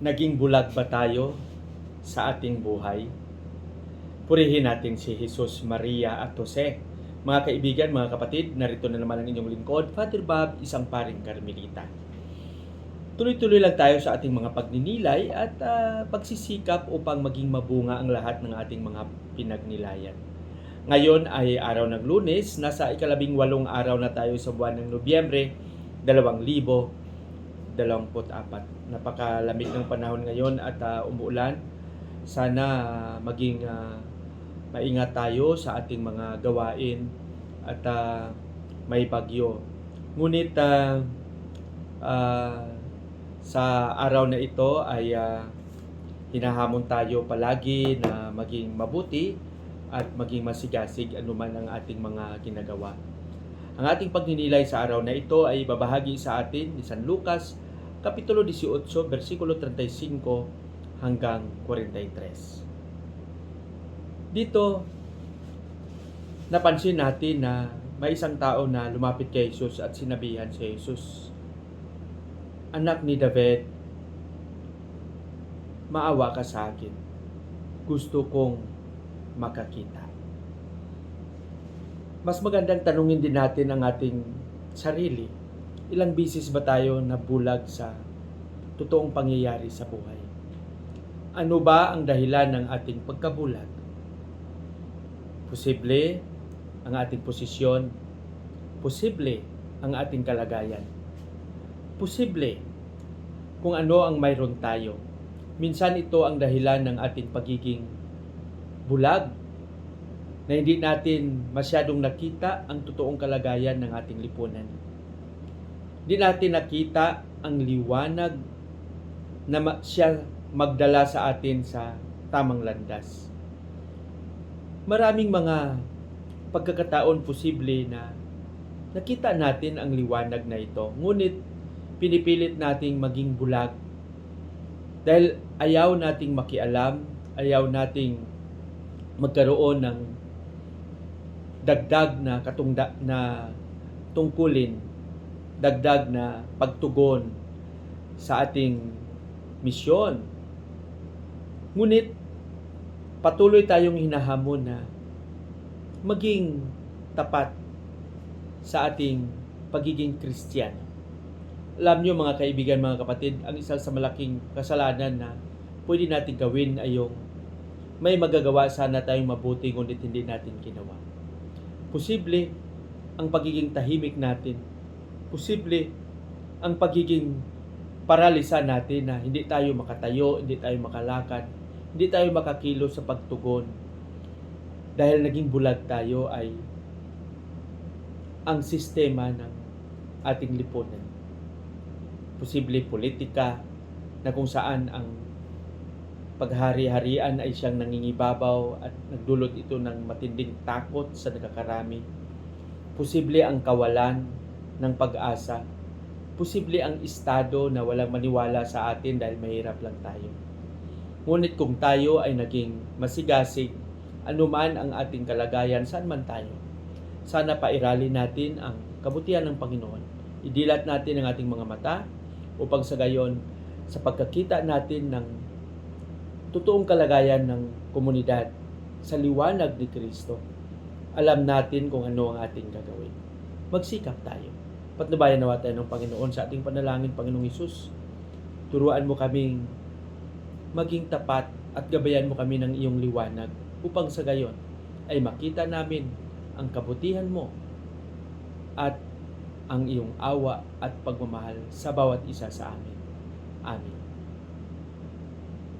Naging bulag ba tayo sa ating buhay? Purihin natin si Jesus, Maria at Jose. Mga kaibigan, mga kapatid, narito na naman ang inyong lingkod, Father Bob, isang paring Karmelita. Tuloy-tuloy lang tayo sa ating mga pagninilay at pagsisikap upang maging mabunga ang lahat ng ating mga pinagnilayan. Ngayon ay araw ng Lunes, nasa 18 araw na tayo sa buwan ng Nobyembre, 2024. Napakalamig ng panahon ngayon at umuulan. Sana maging maingat tayo sa ating mga gawain at may bagyo. Ngunit sa araw na ito ay hinahamon tayo palagi na maging mabuti at maging masigasig anuman ang ating mga ginagawa. Ang ating pagninilay sa araw na ito ay babahagi sa atin ni San Lucas, Kapitulo 18, versikulo 35 hanggang 43. Dito, napansin natin na may isang tao na lumapit kay Jesus at sinabihan si Jesus, "Anak ni David, maawa ka sa akin. Gusto kong makakita." Mas magandang tanungin din natin ang ating sarili. Ilang bisis ba tayo nabulag sa totoong pangyayari sa buhay? Ano ba ang dahilan ng ating pagkabulag? Posible ang ating posisyon. Posible ang ating kalagayan. Posible kung ano ang mayroon tayo. Minsan ito ang dahilan ng ating pagiging bulag, na hindi natin masyadong nakita ang totoong kalagayan ng ating lipunan. Hindi natin nakita ang liwanag na siya magdala sa atin sa tamang landas. Maraming mga pagkakataon posible na nakita natin ang liwanag na ito, ngunit pinipilit nating maging bulag dahil ayaw nating makialam, ayaw nating magkaroon ng dagdag na tungkulin, dagdag na pagtugon sa ating misyon. Ngunit patuloy tayong hinahamon na maging tapat sa ating pagiging Kristiyano. Alam nyo mga kaibigan, mga kapatid, ang isa sa malaking kasalanan na pwede natin gawin ay yung may magagawa sana tayong mabuti ngunit hindi natin ginawa. Posible ang pagiging tahimik natin. Posible ang pagiging paralisa natin na hindi tayo makatayo, hindi tayo makalakad, hindi tayo makakilos sa pagtugon. Dahil naging bulag tayo ay ang sistema ng ating lipunan. Posible politika na kung saan ang paghari-harian ay siyang nangingibabaw at nagdulot ito ng matinding takot sa nakakarami. Posible ang kawalan ng pag-asa. Posible ang estado na walang maniwala sa atin dahil mahirap lang tayo. Ngunit kung tayo ay naging masigasig, anuman ang ating kalagayan, saan man tayo, sana pairalin natin ang kabutihan ng Panginoon. Idilat natin ang ating mga mata upang sa gayon, sa pagkakita natin ng totoong kalagayan ng komunidad sa liwanag ni Kristo, alam natin kung ano ang ating gagawin. Magsikap tayo. Patnubayan nawa tayo ng Panginoon sa ating panalangin. Panginoong Hesus, turuan mo kaming maging tapat at gabayan mo kami ng iyong liwanag upang sa gayon ay makita namin ang kabutihan mo at ang iyong awa at pagmamahal sa bawat isa sa amin. Amen.